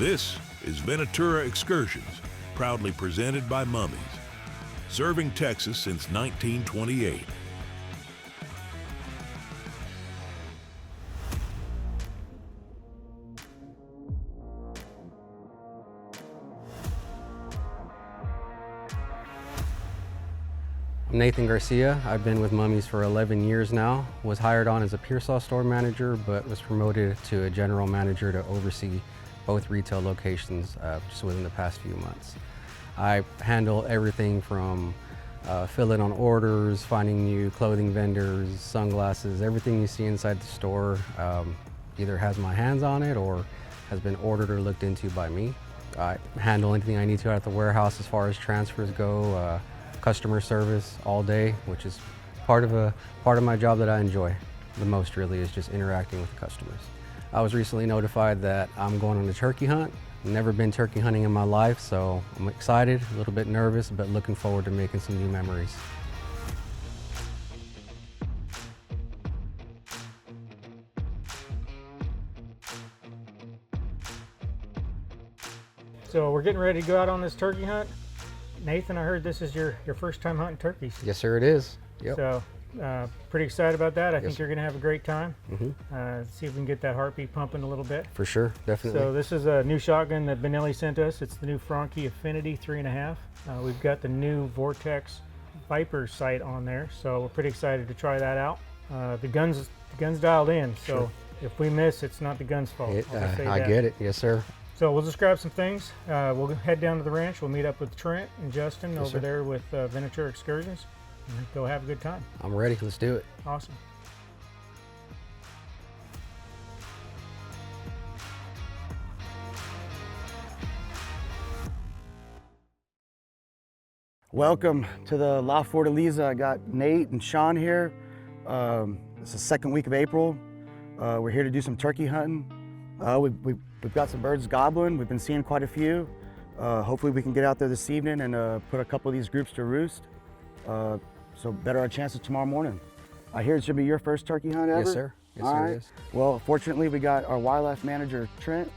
This is Venatura Excursions, proudly presented by Mummies, serving Texas since 1928. I'm Nathan Garcia. I've been with Mummies for 11 years now. Was hired on as a Pearsall store manager, but was promoted to a general manager to oversee both retail locations just within the past few months. I handle everything from filling on orders, finding new clothing vendors, sunglasses, everything you see inside the store either has my hands on it or has been ordered or looked into by me. I handle anything I need to at the warehouse as far as transfers go, customer service all day, which is part of my job that I enjoy the most, really, is just interacting with the customers. I was recently notified that I'm going on a turkey hunt. Never been turkey hunting in my life, so I'm excited, a little bit nervous, but looking forward to making some new memories. So we're getting ready to go out on this turkey hunt. Nathan, I heard this is your first time hunting turkeys. Yes, sir, it is. Yep. So pretty excited about that. I think you're going to have a great time. Mm-hmm. See if we can get that heartbeat pumping a little bit. For sure, definitely. So this is a new shotgun that Benelli sent us. It's the new Franke Affinity 3.5. We've got the new Vortex Viper sight on there, so we're pretty excited to try that out. The gun's dialed in, so sure. If we miss, it's not the gun's fault. I get it. Yes, sir. So we'll just grab some things. We'll head down to the ranch. We'll meet up with Trent and Justin over there with Venatura Excursions, and go have a good time. I'm ready. Let's do it. Awesome. Welcome to the La Fortaleza. I got Nate and Sean here. It's the second week of April. We're here to do some turkey hunting. We've got some birds gobbling. We've been seeing quite a few. Hopefully we can get out there this evening and put a couple of these groups to roost. So better our chances tomorrow morning. I hear it should be your first turkey hunt ever? Yes, sir. Yes, All sir, right. it is. Well, fortunately we got our wildlife manager, Trent.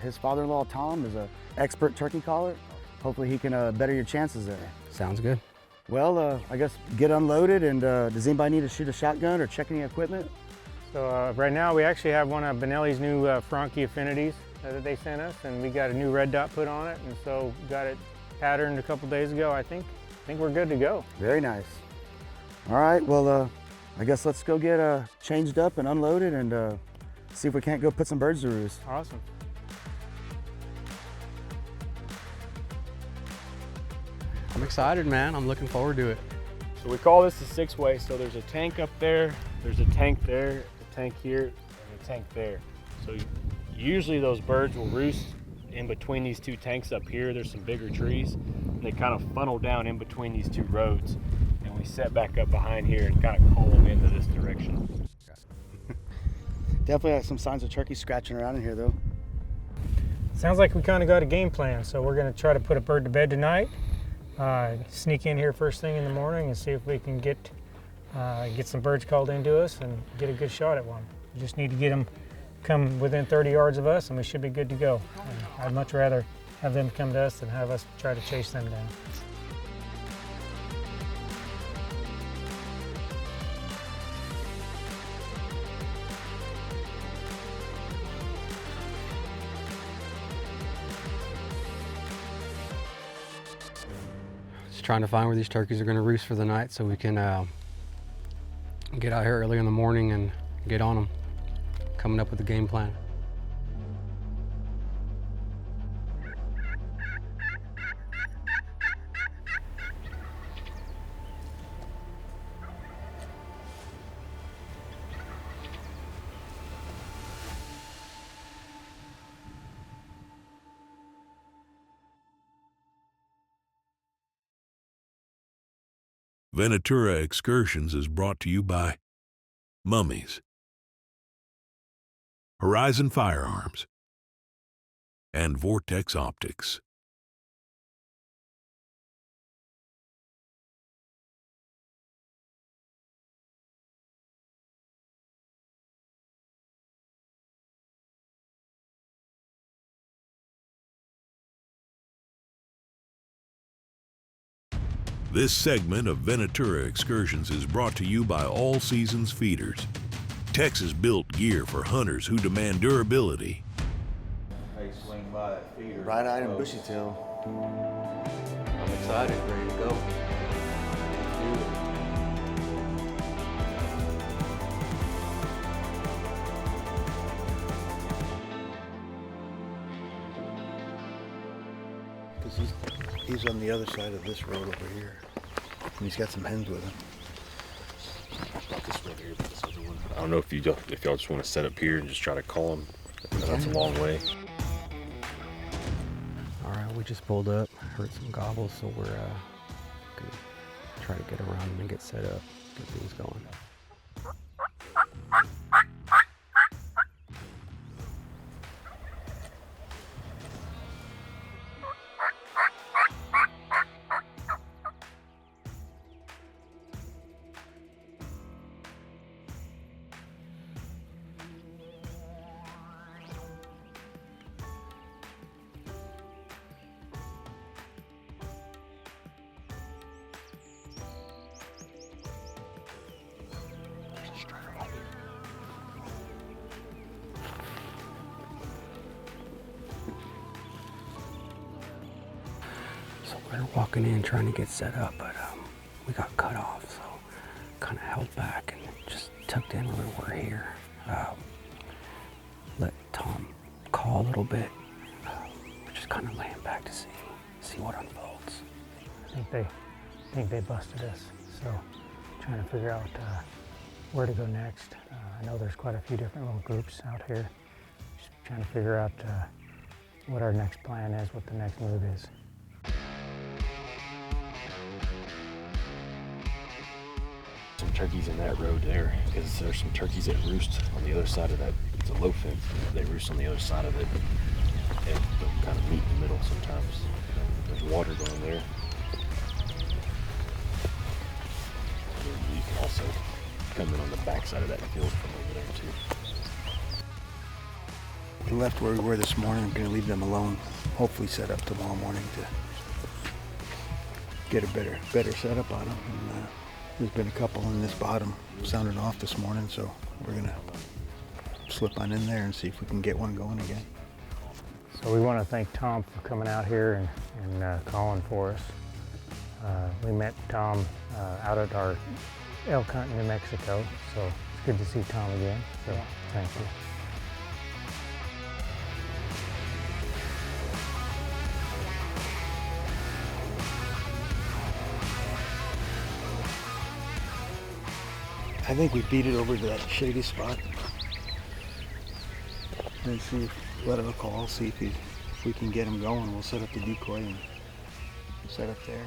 His father-in-law, Tom, is an expert turkey caller. Hopefully he can better your chances there. Sounds good. Well, I guess get unloaded, and does anybody need to shoot a shotgun or check any equipment? So right now we actually have one of Benelli's new Franke Affinities that they sent us, and we got a new red dot put on it, and so got it patterned a couple days ago. I think we're good to go. Very nice. All right, well, I guess let's go get changed up and unloaded and see if we can't go put some birds to roost. Awesome. I'm excited, man. I'm looking forward to it. So we call this the six-way. So there's a tank up there, there's a tank there, a tank here, and a tank there. So usually those birds will roost in between these two tanks up here. There's some bigger trees, and they kind of funnel down in between these two roads. And we set back up behind here and kind of call them into this direction. Definitely have some signs of turkey scratching around in here, though. Sounds like we kind of got a game plan. So we're going to try to put a bird to bed tonight. Sneak in here first thing in the morning and see if we can get some birds called into us and get a good shot at one. We just need to get them come within 30 yards of us and we should be good to go. I'd much rather have them come to us than have us try to chase them down. Just trying to find where these turkeys are going to roost for the night so we can get out here early in the morning and get on them. Coming up with a game plan. Venatura Excursions is brought to you by Mummies, Horizon Firearms, and Vortex Optics. This segment of Venatura Excursions is brought to you by All Seasons Feeders, Texas-built gear for hunters who demand durability. Hey, swing by that feeder. Bright-eyed and bushy-tail. I'm excited, ready to go. Let's do it. Because he's on the other side of this road over here. And he's got some hens with him. Not this road here, but this other one. I don't know if y'all just want to set up here and just try to call him. That's a long way. All right, we just pulled up, heard some gobbles, so we're gonna try to get around them and get set up, get things going. So we're walking in trying to get set up, but we got cut off, so kind of held back and just tucked in when we were here. Let Tom call a little bit. We're just kind of laying back to see what unfolds. I think they busted us, so trying to figure out where to go next. I know there's quite a few different little groups out here. Just trying to figure out what our next plan is, what the next move is. Some turkeys in that road there, because there's some turkeys that roost on the other side of that. It's a low fence. They roost on the other side of it. And they'll kind of meet in the middle sometimes. There's water going there. You can also come in on the back side of that field from over there too. We left where we were this morning. I'm going to leave them alone. Hopefully set up tomorrow morning to get a better setup on them. And, there's been a couple in this bottom sounding off this morning, so we're going to slip on in there and see if we can get one going again. So we want to thank Tom for coming out here and calling for us. We met Tom out at our elk hunt in New Mexico, so it's good to see Tom again, so thank you. I think we beat it over to that shady spot and see if, let it call, see if we can get him going. We'll set up the decoy and set up there.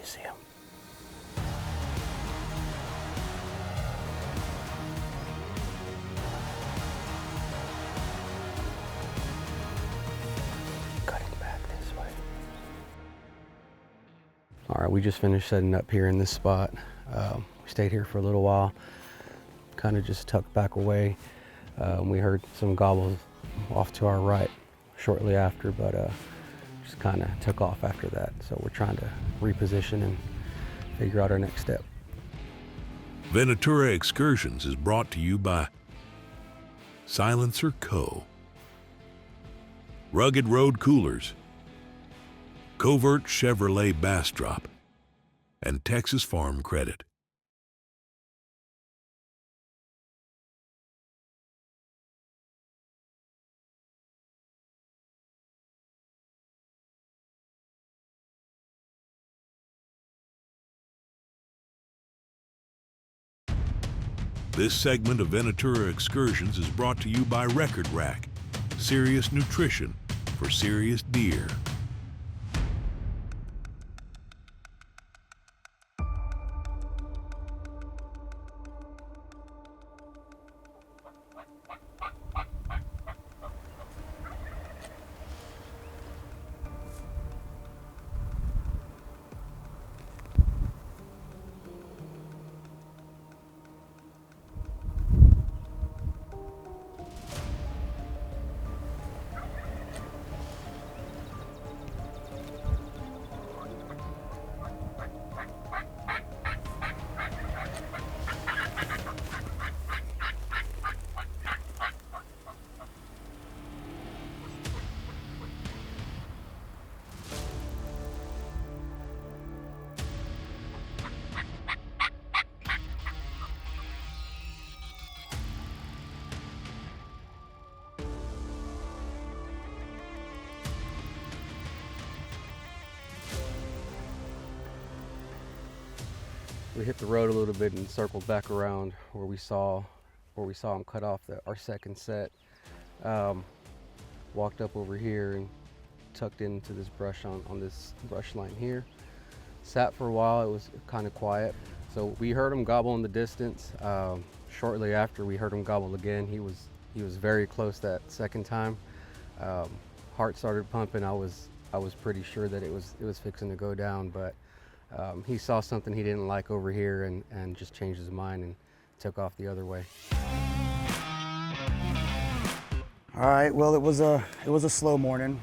See him. Cutting back this way. All right, we just finished setting up here in this spot. We stayed here for a little while, kind of just tucked back away. We heard some gobbles off to our right shortly after, but just kind of took off after that. So we're trying to reposition and figure out our next step. Venatura Excursions is brought to you by Silencer Co., Rugged Road Coolers, Covert Chevrolet Bastrop, and Texas Farm Credit. This segment of Venatura Excursions is brought to you by Record Rack, serious nutrition for serious deer. We hit the road a little bit and circled back around where we saw him cut off our second set. Walked up over here and tucked into this brush on this brush line here. Sat for a while. It was kind of quiet. So we heard him gobble in the distance. Shortly after, we heard him gobble again. He was very close that second time. Heart started pumping. I was pretty sure that it was fixing to go down, but he saw something he didn't like over here and just changed his mind and took off the other way. All right, well, it was a slow morning.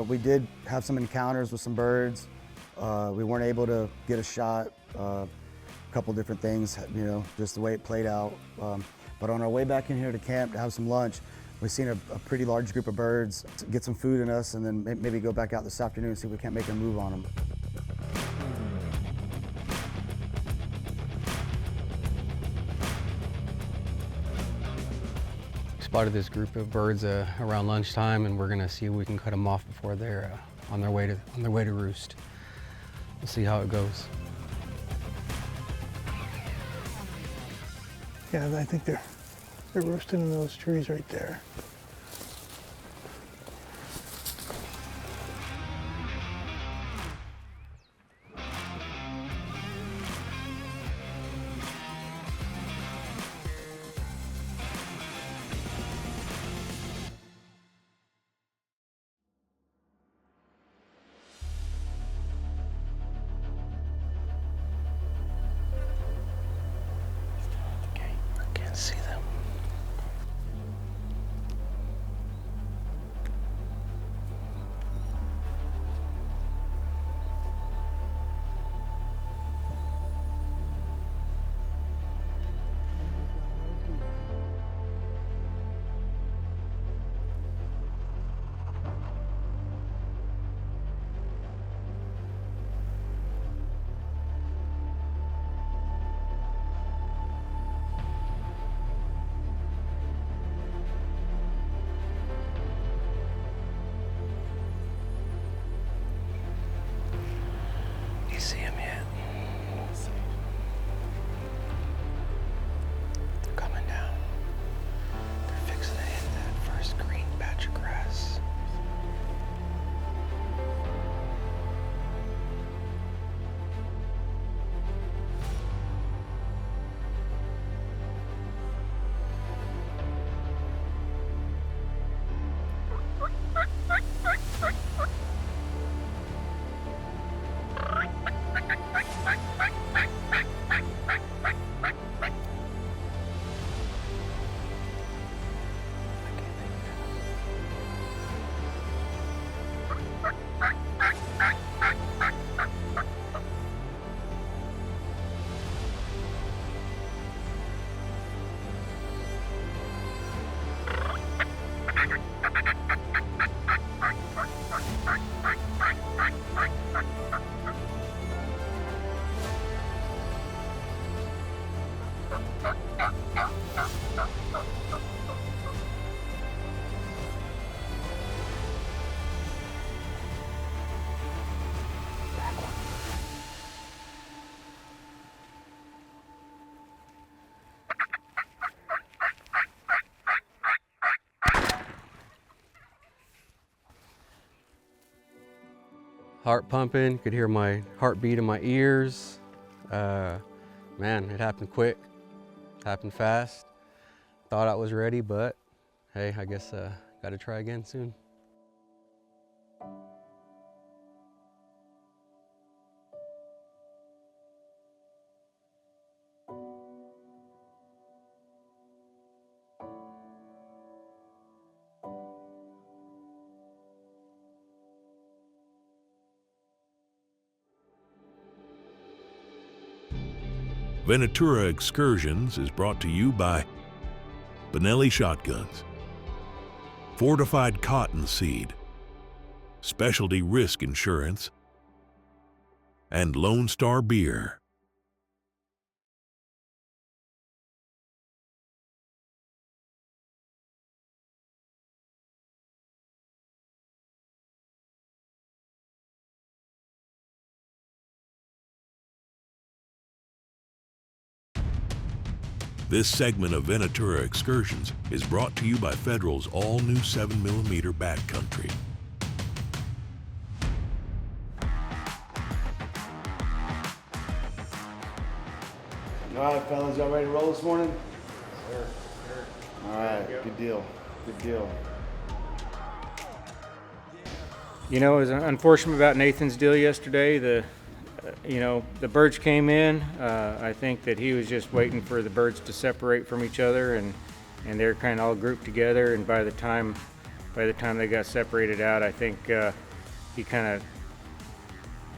We did have some encounters with some birds. We weren't able to get a shot. A couple different things, you know, just the way it played out. But on our way back in here to camp to have some lunch, we've seen a pretty large group of birds, to get some food in us, and then maybe go back out this afternoon and see if we can't make a move on them. Spotted this group of birds around lunchtime, and we're gonna see if we can cut them off before they're on their way to roost. We'll see how it goes. Yeah, I think they're roosting in those trees right there. See them. Heart pumping, could hear my heartbeat in my ears. Man, it happened quick, happened fast. Thought I was ready, but hey, I guess gotta try again soon. Venatura Excursions is brought to you by Benelli Shotguns, Fortified Cottonseed, Specialty Risk Insurance, and Lone Star Beer. This segment of Venatura Excursions is brought to you by Federal's all-new 7mm backcountry. All right, fellas, y'all ready to roll this morning? Sure. All right, good deal. Good deal. You know, it was unfortunate about Nathan's deal yesterday. The birds came in. I think that he was just waiting for the birds to separate from each other, and they're kind of all grouped together. And by the time they got separated out, I think he kind of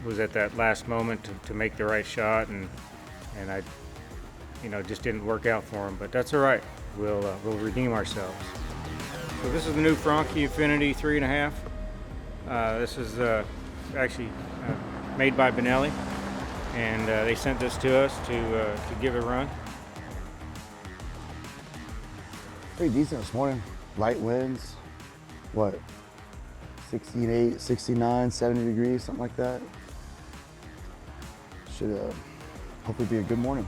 was at that last moment to make the right shot, and I, just didn't work out for him. But that's all right. We'll redeem ourselves. So this is the new Franke Affinity 3.5. This is actually made by Benelli, and they sent this to us to give it a run. Pretty decent this morning. Light winds, what, 68, 69, 70 degrees, something like that. Should hopefully be a good morning.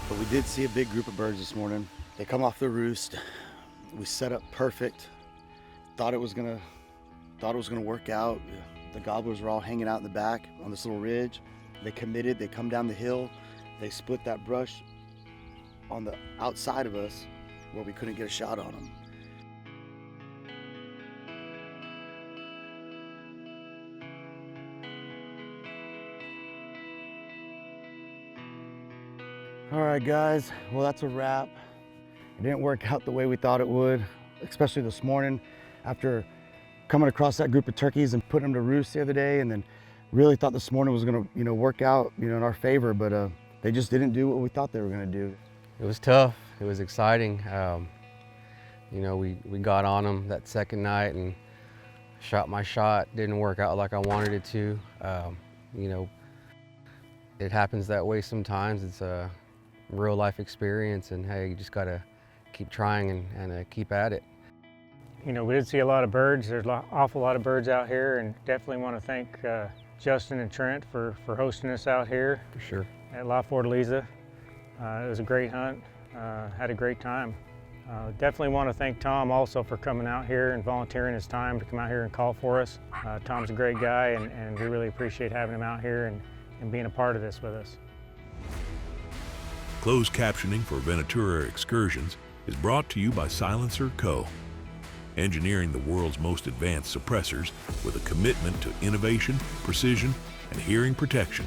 But we did see a big group of birds this morning. They come off the roost. We set up perfect. Thought it was gonna work out. The gobblers were all hanging out in the back on this little ridge. They committed, they come down the hill. They split that brush on the outside of us where we couldn't get a shot on them. All right, guys, well, that's a wrap. It didn't work out the way we thought it would. especially this morning after coming across that group of turkeys and putting them to roost the other day, and then really thought this morning was going to, work out, in our favor, but they just didn't do what we thought they were going to do. It was tough. It was exciting. We got on them that second night and shot my shot. Didn't work out like I wanted it to. It happens that way sometimes. It's a real life experience, and hey, you just gotta keep trying and keep at it. We did see a lot of birds. There's an awful lot of birds out here, and definitely want to thank Justin and Trent for hosting us out here. For sure. At La Fortaleza. It was a great hunt. Had a great time. Definitely want to thank Tom also for coming out here and volunteering his time to come out here and call for us. Tom's a great guy, and we really appreciate having him out here and being a part of this with us. Closed captioning for Venatura Excursions is brought to you by Silencer Co., engineering the world's most advanced suppressors with a commitment to innovation, precision, and hearing protection.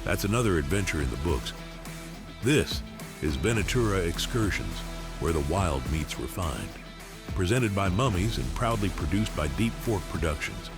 That's another adventure in the books. This is Venatura Excursions, where the wild meets refined. Presented by Mummies and proudly produced by Deep Fork Productions.